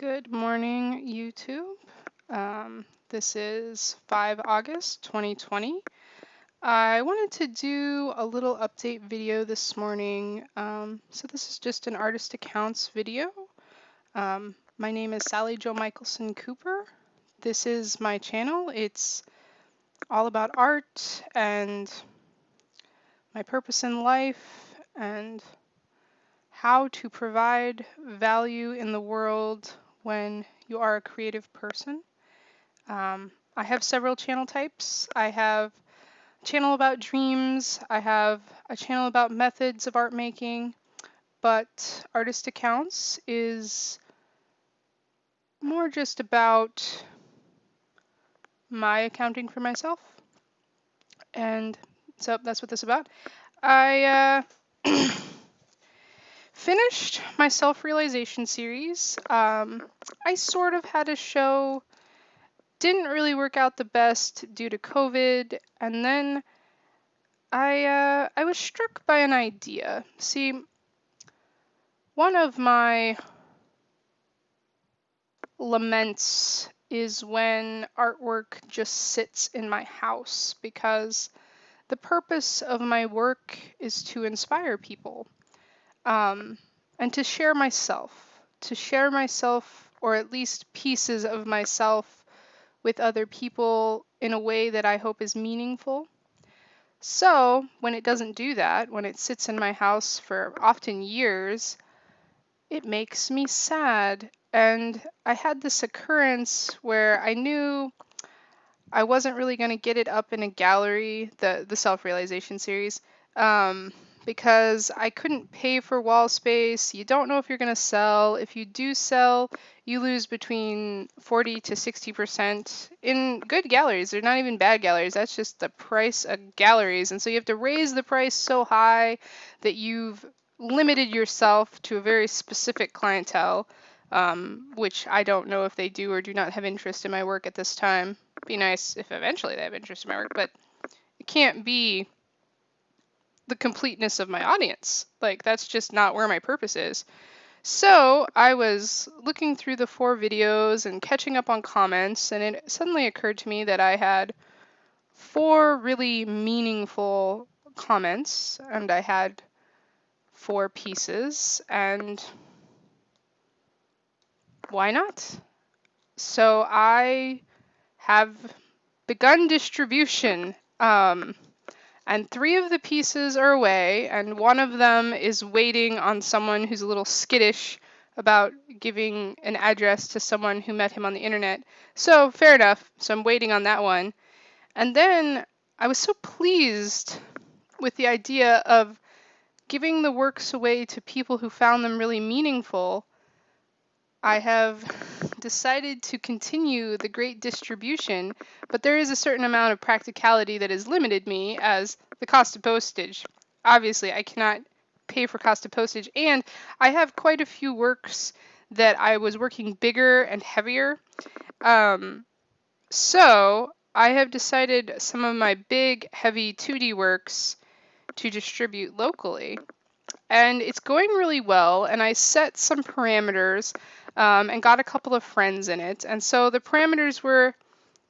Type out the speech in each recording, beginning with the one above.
Good morning, YouTube. This is 5 August 2020. I wanted to do a little update video this morning. So this is just an artist accounts video. My name is SallyJoMCooper. This is my channel. It's all about art and my purpose in life and how to provide value in the world when you are a creative person. I have several channel types. I have a channel about dreams. I have a channel about methods of art making, but Artist Accounts is more just about my accounting for myself. And so that's what this is about. I finished my self-realization series. I sort of had a show, didn't really work out the best due to COVID, and then I was struck by an idea. See, one of my laments is when artwork just sits in my house, because the purpose of my work is to inspire people, and to share myself, or at least pieces of myself, with other people in a way that I hope is meaningful. So when it doesn't do that, when it sits in my house for often years, it makes me sad. And I had this occurrence where I knew I wasn't really going to get it up in a gallery, the self-realization series, because I couldn't pay for wall space. You don't know if you're going to sell. If you do sell, you lose between 40 to 60% in good galleries. They're not even bad galleries. That's just the price of galleries. And so you have to raise the price so high that you've limited yourself to a very specific clientele, which I don't know if they do or do not have interest in my work at this time. Be nice if eventually they have interest in my work, but it can't be the completeness of my audience. Like, that's just not where my purpose is. So I was looking through the 4 videos and catching up on comments, and it suddenly occurred to me that I had 4 really meaningful comments, and I had 4 pieces, and why not? So I have begun distribution. And 3 of the pieces are away, and one of them is waiting on someone who's a little skittish about giving an address to someone who met him on the internet. So fair enough. So I'm waiting on that one. And then I was so pleased with the idea of giving the works away to people who found them really meaningful. I have decided to continue the great distribution, but there is a certain amount of practicality that has limited me, as the cost of postage. Obviously, I cannot pay for cost of postage, and I have quite a few works that I was working bigger and heavier. So I have decided some of my big, heavy 2D works to distribute locally. And it's going really well, and I set some parameters, and got a couple of friends in it. And so the parameters were,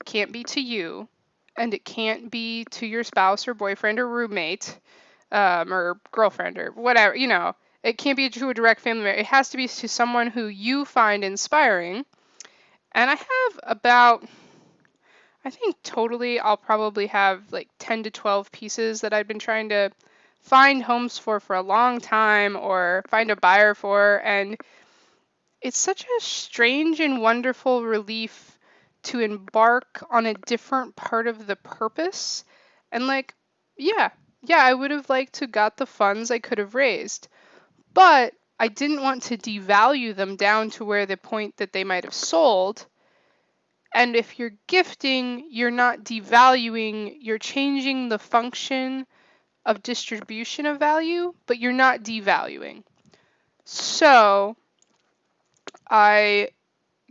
can't be to you, and it can't be to your spouse or boyfriend or roommate, or girlfriend or whatever, it can't be to a direct family member. It has to be to someone who you find inspiring. And I have about, I think totally I'll probably have like 10 to 12 pieces that I've been trying to find homes for a long time, or find a buyer for, and it's such a strange and wonderful relief to embark on a different part of the purpose. And like, yeah, I would have liked to got the funds I could have raised, but I didn't want to devalue them down to where the point that they might have sold. And if you're gifting, you're not devaluing, you're changing the function of distribution of value, but you're not devaluing. So I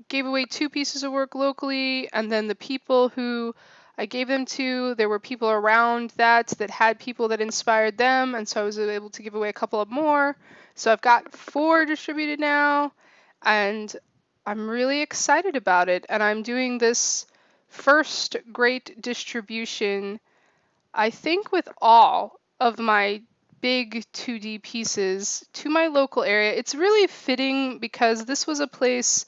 gave away 2 pieces of work locally, and then the people who I gave them to, there were people around that had people that inspired them, and so I was able to give away a couple of more. So I've got 4 distributed now, and I'm really excited about it, and I'm doing this first great distribution, I think, with all of my big 2D pieces to my local area. It's really fitting because this was a place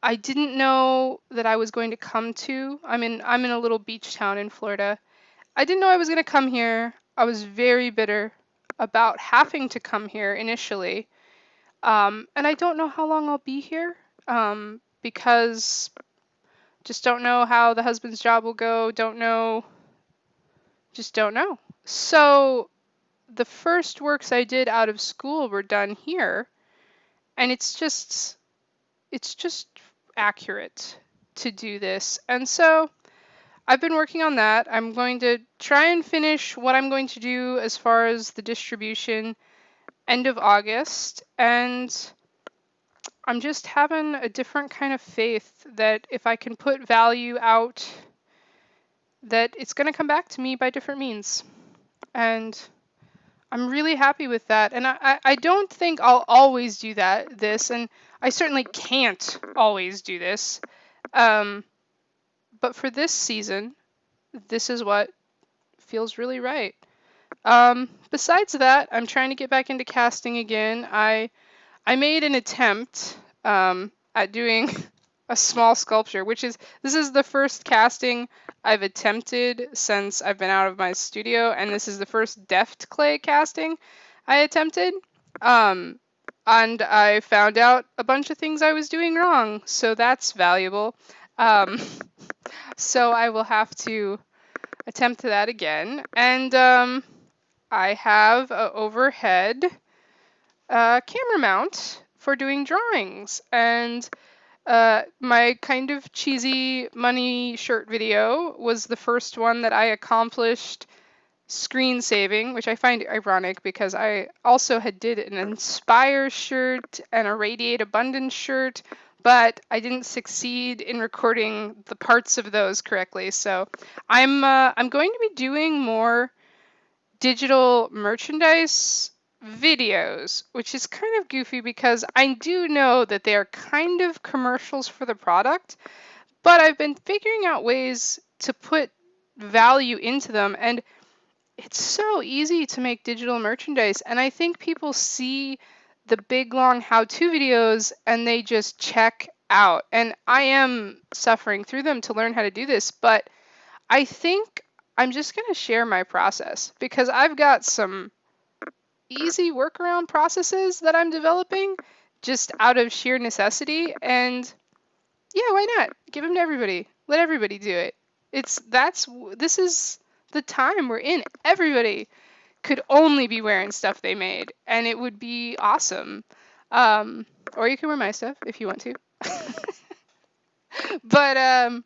I didn't know that I was going to come to. I'm in a little beach town in Florida. I didn't know I was going to come here. I was very bitter about having to come here initially. And I don't know how long I'll be here, because just don't know how the husband's job will go. Don't know, just don't know. So the first works I did out of school were done here, and it's just accurate to do this. And so I've been working on that. I'm going to try and finish what I'm going to do as far as the distribution end of August, and I'm just having a different kind of faith that if I can put value out, that it's going to come back to me by different means. And I'm really happy with that. And I don't think I'll always do this, and I certainly can't always do this. Um, but for this season, this is what feels really right. Besides that, I'm trying to get back into casting again. I made an attempt at doing a small sculpture, this is the first casting I've attempted since I've been out of my studio, and this is the first deft clay casting I attempted. Um, and I found out a bunch of things I was doing wrong, so that's valuable. Um, so I will have to attempt that again. And I have a overhead camera mount for doing drawings. And my kind of cheesy money shirt video was the first one that I accomplished screen saving, which I find ironic because I also had did an Inspire shirt and a Radiate Abundance shirt, but I didn't succeed in recording the parts of those correctly. So I'm going to be doing more digital merchandise videos, which is kind of goofy because I do know that they are kind of commercials for the product, but I've been figuring out ways to put value into them, and it's so easy to make digital merchandise. And I think people see the big long how-to videos and they just check out. And I am suffering through them to learn how to do this, but I think I'm just going to share my process because I've got some easy workaround processes that I'm developing just out of sheer necessity. And yeah, why not? Give them to everybody. Let everybody do it. This is the time we're in. Everybody could only be wearing stuff they made, and it would be awesome. Or you can wear my stuff if you want to. But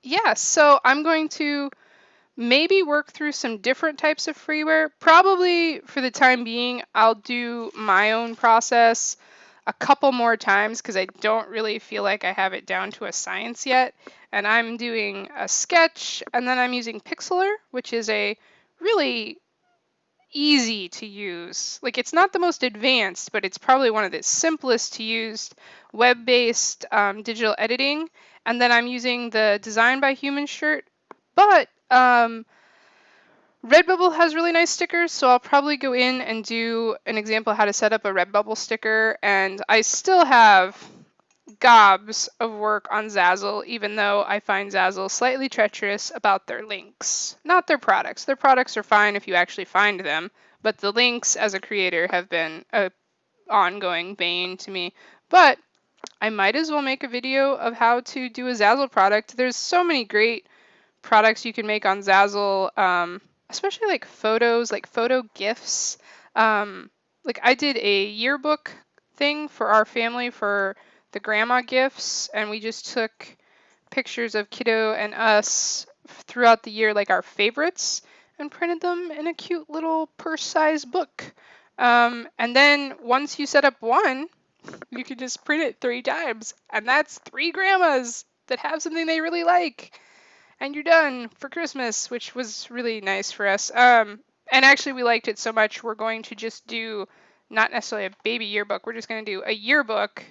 yeah, so I'm going to maybe work through some different types of freeware. Probably for the time being, I'll do my own process a couple more times because I don't really feel like I have it down to a science yet. And I'm doing a sketch, and then I'm using Pixlr, which is a really easy to use. Like, it's not the most advanced, but it's probably one of the simplest to use web-based digital editing. And then I'm using the Design by Human shirt. But Redbubble has really nice stickers, so I'll probably go in and do an example of how to set up a Redbubble sticker. And I still have gobs of work on Zazzle, even though I find Zazzle slightly treacherous about their links. Not their products. Their products are fine if you actually find them, but the links as a creator have been a ongoing bane to me. But I might as well make a video of how to do a Zazzle product. There's so many great products you can make on Zazzle, especially like photos, like photo gifs. Like I did a yearbook thing for our family for the grandma gifts, and we just took pictures of Kiddo and us throughout the year, like our favorites, and printed them in a cute little purse-sized book. And then once you set up one, you can just print it 3 times, and that's 3 grandmas that have something they really like, and you're done for Christmas, which was really nice for us. And actually, we liked it so much, we're going to just do not necessarily a baby yearbook. We're just going to do a yearbook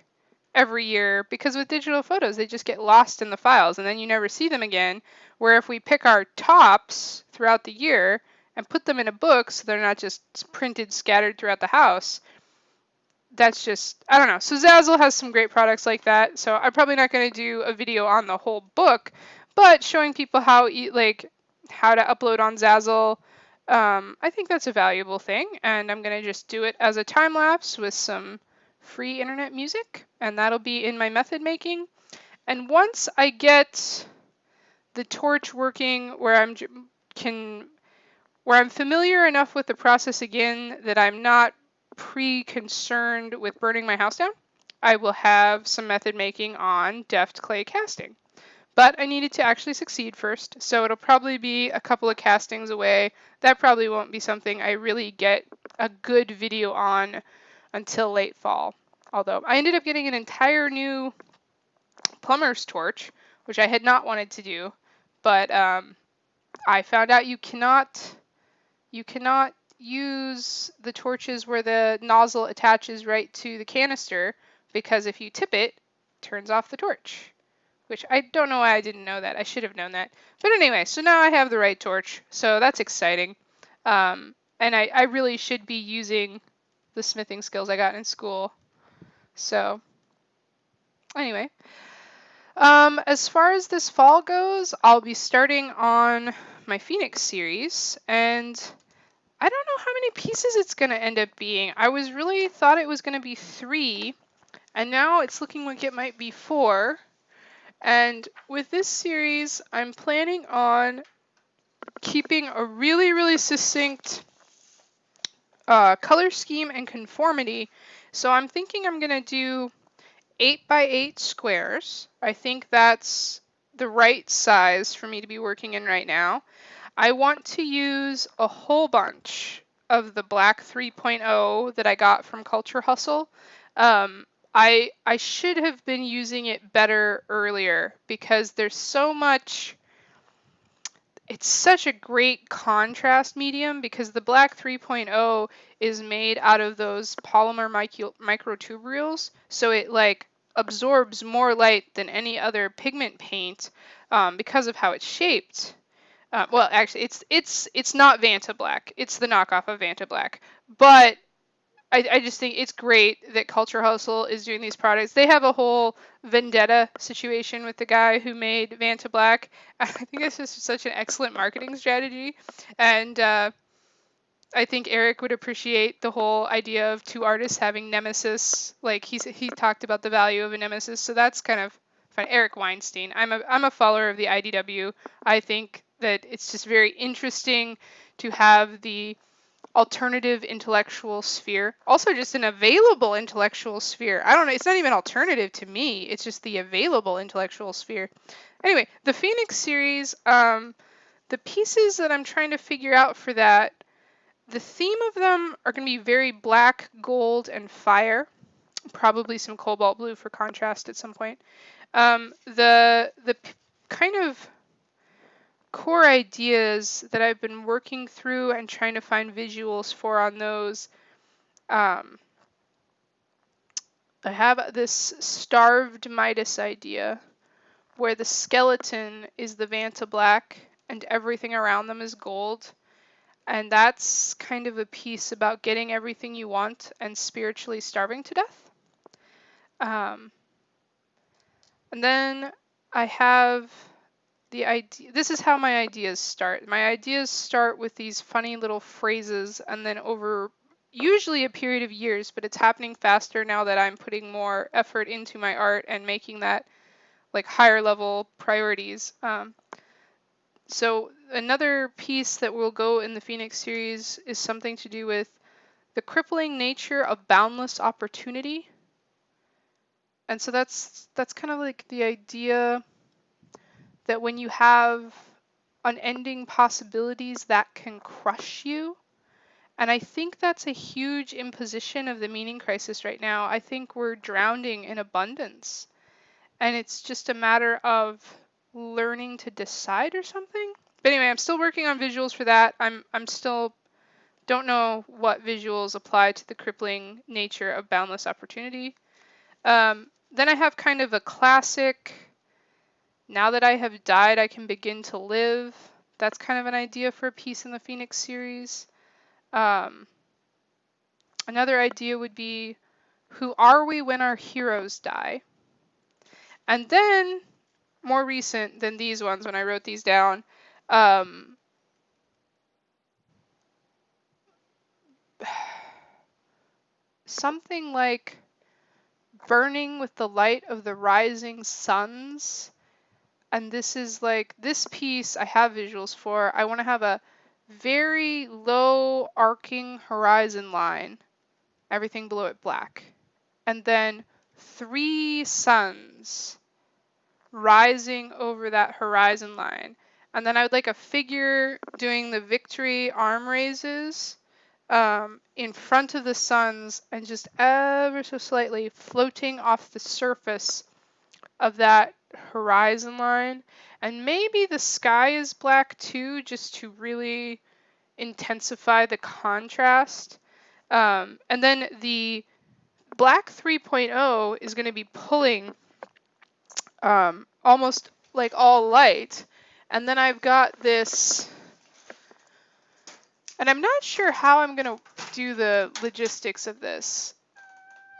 every year, because with digital photos, they just get lost in the files and then you never see them again. Where if we pick our tops throughout the year and put them in a book so they're not just printed scattered throughout the house, that's just, I don't know. So Zazzle has some great products like that. So I'm probably not going to do a video on the whole book, but showing people how to upload on Zazzle. I think that's a valuable thing, and I'm going to just do it as a time lapse with some free internet music, and that'll be in my method making. And once I get the torch working where I'm familiar enough with the process again that I'm not pre-concerned with burning my house down, I will have some method making on deft clay casting. But I needed to actually succeed first, so it'll probably be a couple of castings away. That probably won't be something I really get a good video on until late fall. Although I ended up getting an entire new plumber's torch, which I had not wanted to do, but I found out you cannot use the torches where the nozzle attaches right to the canister, because if you tip it, it turns off the torch. Which I don't know why I didn't know that. I should have known that. But anyway, so now I have the right torch, so that's exciting. And I really should be using the smithing skills I got in school. So anyway, as far as this fall goes, I'll be starting on my Phoenix series, and I don't know how many pieces it's going to end up being. I was really thought it was going to be 3, and now it's looking like it might be 4. And with this series, I'm planning on keeping a really, really succinct color scheme and conformity. So I'm thinking I'm going to do 8 by 8 squares. I think that's the right size for me to be working in right now. I want to use a whole bunch of the black 3.0 that I got from Culture Hustle. I should have been using it better earlier, because there's so much. It's such a great contrast medium, because the black 3.0 is made out of those polymer microtubules, so it like absorbs more light than any other pigment paint because of how it's shaped. Well, actually, it's not Vanta Black. It's the knockoff of Vanta Black, but I just think it's great that Culture Hustle is doing these products. They have a whole vendetta situation with the guy who made Vanta Black. I think it's just such an excellent marketing strategy. And I think Eric would appreciate the whole idea of 2 artists having nemesis. Like he talked about the value of a nemesis. So that's kind of fun. Eric Weinstein. I'm a follower of the IDW. I think that it's just very interesting to have the alternative intellectual sphere. Also just an available intellectual sphere. I don't know, it's not even alternative to me. It's just the available intellectual sphere. Anyway, the Phoenix series, the pieces that I'm trying to figure out for that, the theme of them are going to be very black, gold, and fire. Probably some cobalt blue for contrast at some point. The kind of core ideas that I've been working through and trying to find visuals for on those. I have this starved Midas idea where the skeleton is the Vanta Black and everything around them is gold. And that's kind of a piece about getting everything you want and spiritually starving to death. And then I have the idea. This is how my ideas start. My ideas start with these funny little phrases, and then over usually a period of years, but it's happening faster now that I'm putting more effort into my art and making that like higher level priorities. So another piece that will go in the Phoenix series is something to do with the crippling nature of boundless opportunity. And so that's kind of like the idea that when you have unending possibilities, that can crush you. And I think that's a huge imposition of the meaning crisis right now. I think we're drowning in abundance. And it's just a matter of learning to decide or something. But anyway, I'm still working on visuals for that. I'm still Don't know what visuals apply to the crippling nature of boundless opportunity. Then I have kind of a classic, now that I have died, I can begin to live. That's kind of an idea for a piece in the Phoenix series. Another idea would be, who are we when our heroes die? And then, more recent than these ones when I wrote these down, something like burning with the light of the rising suns. And this is like, this piece I have visuals for. I want to have a very low arcing horizon line, everything below it black. And then 3 suns rising over that horizon line. And then I would like a figure doing the victory arm raises in front of the suns and just ever so slightly floating off the surface of that horizon line. And maybe the sky is black too, just to really intensify the contrast. And then the black 3.0 is going to be pulling almost like all light. And then I've got this, and I'm not sure how I'm going to do the logistics of this.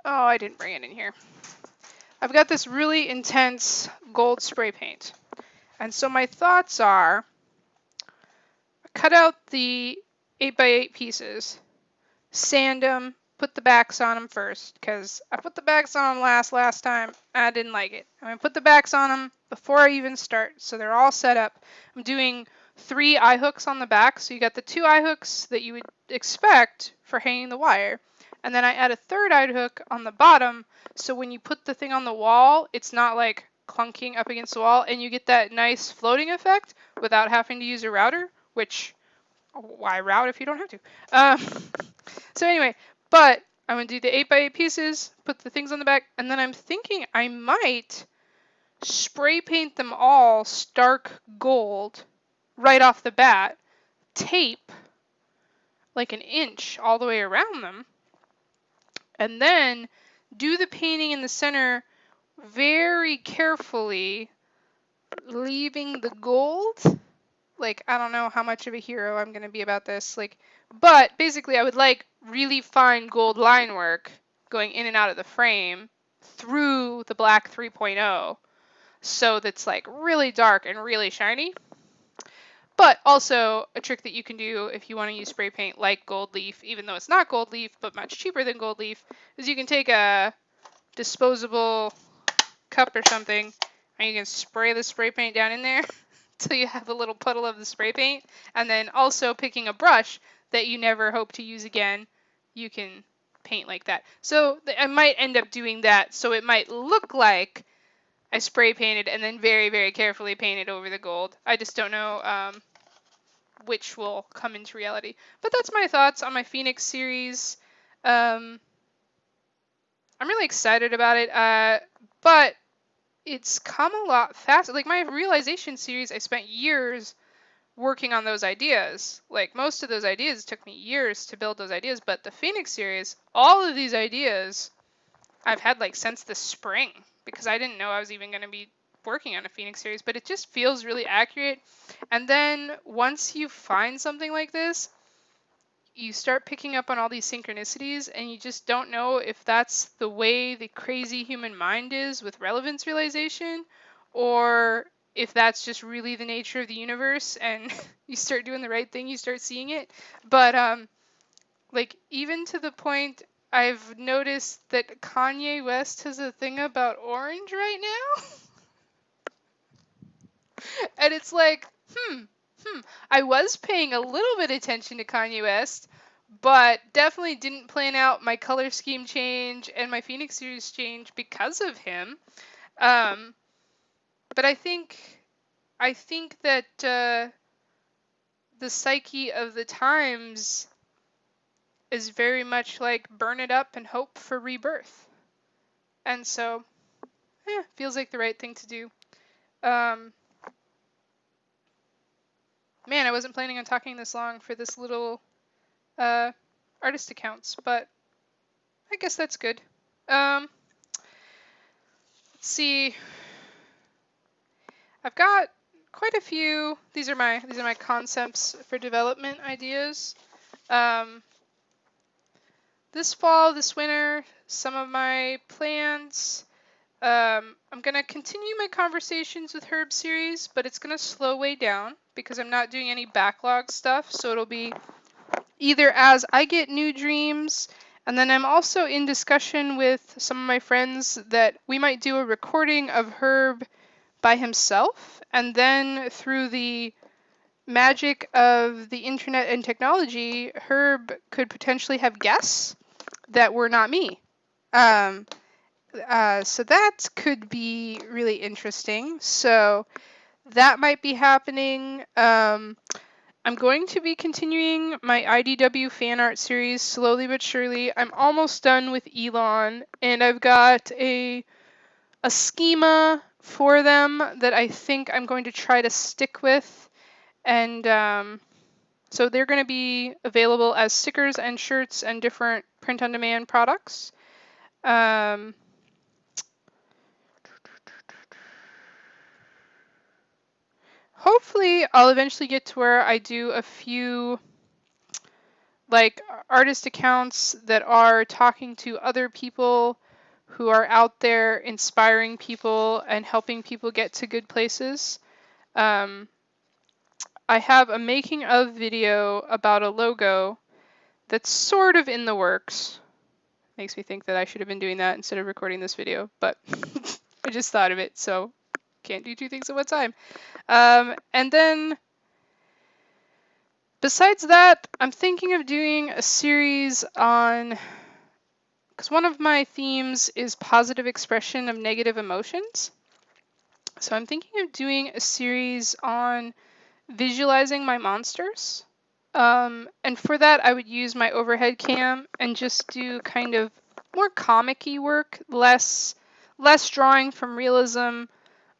Oh, I didn't bring it in here. I've got this really intense gold spray paint. And so my thoughts are, cut out the 8x8 pieces, sand them, put the backs on them first, because I put the backs on them last time. I didn't like it. I'm going to put the backs on them before I even start, so they're all set up. I'm doing 3 eye hooks on the back, so you got the 2 eye hooks that you would expect for hanging the wire. And then I add a 3rd eye hook on the bottom, so when you put the thing on the wall, it's not like clunking up against the wall, and you get that nice floating effect without having to use a router, which, why route if you don't have to? So anyway, but I'm going to do the 8x8 pieces, put the things on the back, and then I'm thinking I might spray paint them all stark gold right off the bat, tape like an inch all the way around them, and then do the painting in the center very carefully, leaving the gold. Like, I don't know how much of a hero I'm going to be about this, like, but basically I would like really fine gold line work going in and out of the frame through the black 3.0, so that's like really dark and really shiny. But also a trick that you can do if you want to use spray paint like gold leaf, even though it's not gold leaf but much cheaper than gold leaf, is you can take a disposable cup or something and you can spray the spray paint down in there till you have a little puddle of the spray paint. And then also picking a brush that you never hope to use again, you can paint like that. So I might end up doing that, so it might look like I spray painted and then very, very carefully painted over the gold. I just don't know which will come into reality. But that's my thoughts on my Phoenix series. I'm really excited about it, but it's come a lot faster. Like my Realization series, I spent years working on those ideas. Like most of those ideas took me years to build those ideas, but the Phoenix series, all of these ideas I've had like since the spring, because I didn't know I was even going to be working on a Phoenix series, but it just feels really accurate. And then once you find something like this, you start picking up on all these synchronicities, and you just don't know if that's the way the crazy human mind is with relevance realization, or if that's just really the nature of the universe, and you start doing the right thing, you start seeing it. But like even to the point I've noticed that Kanye West has a thing about orange right now. And it's like, I was paying a little bit of attention to Kanye West, but definitely didn't plan out my color scheme change and my Phoenix series change because of him. But I think that the psyche of the times is very much like burn it up and hope for rebirth. And so, feels like the right thing to do. Man, I wasn't planning on talking this long for this little artist accounts, but I guess that's good. Let's see. I've got quite a few. These are my concepts for development ideas. This fall, this winter, some of my plans. I'm gonna continue my conversations with Herb series, but it's gonna slow way down because I'm not doing any backlog stuff. So it'll be either as I get new dreams, and then I'm also in discussion with some of my friends that we might do a recording of Herb by himself, and then through the magic of the internet and technology, Herb could potentially have guests that were not me. So that could be really interesting. So that might be happening. I'm going to be continuing my IDW fan art series slowly but surely. I'm almost done with Elon, and I've got a schema for them that I think I'm going to try to stick with. And so they're going to be available as stickers and shirts and different print-on-demand products. Hopefully, I'll eventually get to where I do a few like artist accounts that are talking to other people who are out there inspiring people and helping people get to good places. I have a making of video about a logo that's sort of in the works. Makes me think that I should have been doing that instead of recording this video, but I just thought of it, so can't do two things at one time. And then besides that, I'm thinking of doing a series on, because one of my themes is positive expression of negative emotions. So I'm thinking of doing a series on visualizing my monsters. And for that, I would use my overhead cam and just do kind of more comic-y work, less drawing from realism,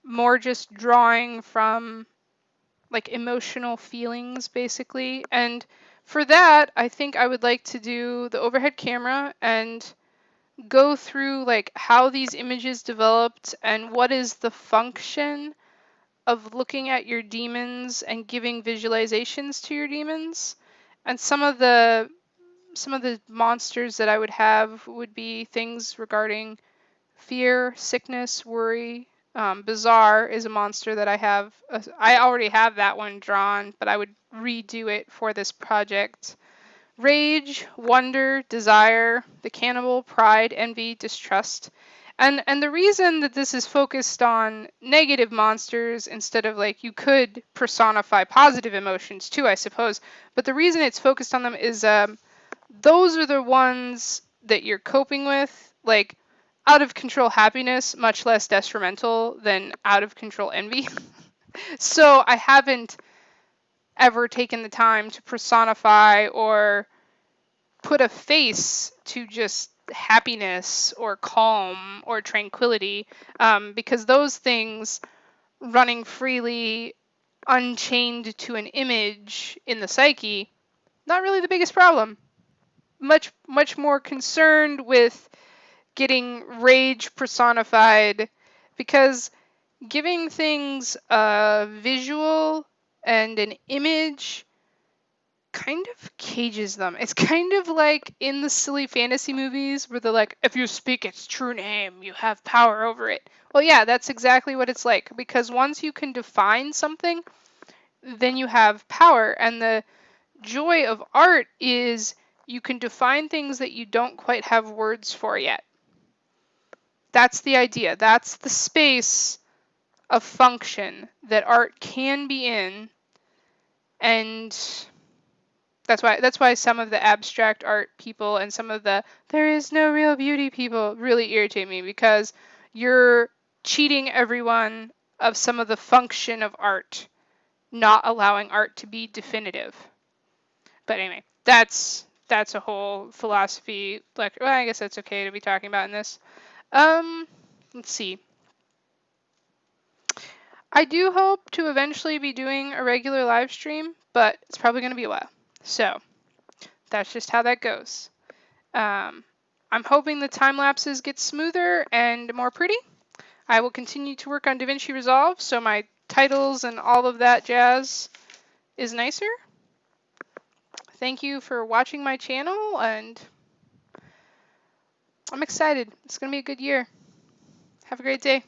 more just drawing from like emotional feelings, basically. And for that, I think I would like to do the overhead camera and go through like how these images developed and what is the function of looking at your demons and giving visualizations to your demons. And some of the monsters that I would have would be things regarding fear, sickness, worry. Bizarre is a monster that I have. I already have that one drawn, but I would redo it for this project. Rage, wonder, desire, the cannibal, pride, envy, distrust. And the reason that this is focused on negative monsters instead of like you could personify positive emotions too, I suppose. But the reason it's focused on them is those are the ones that you're coping with, like out of control happiness, much less detrimental than out of control envy. So I haven't ever taken the time to personify or put a face to just happiness or calm or tranquility, because those things running freely, unchained to an image in the psyche, not really the biggest problem. Much more concerned with getting rage personified, because giving things a visual and an image kind of cages them. It's kind of like in the silly fantasy movies where they're like, if you speak its true name, you have power over it. Well, yeah, that's exactly what it's like, because once you can define something, then you have power. And the joy of art is you can define things that you don't quite have words for yet. That's the idea. That's the space of function that art can be in. And that's why some of the abstract art people and some of the there is no real beauty people really irritate me, because you're cheating everyone of some of the function of art, not allowing art to be definitive. But anyway, that's a whole philosophy lecture. Well, I guess that's okay to be talking about in this. Let's see. I do hope to eventually be doing a regular live stream, but it's probably going to be a while. So, That's just how that goes. I'm hoping the time lapses get smoother and more pretty. I will continue to work on DaVinci Resolve so my titles and all of that jazz is nicer. Thank you for watching my channel, and I'm excited. It's going to be a good year. Have a great day.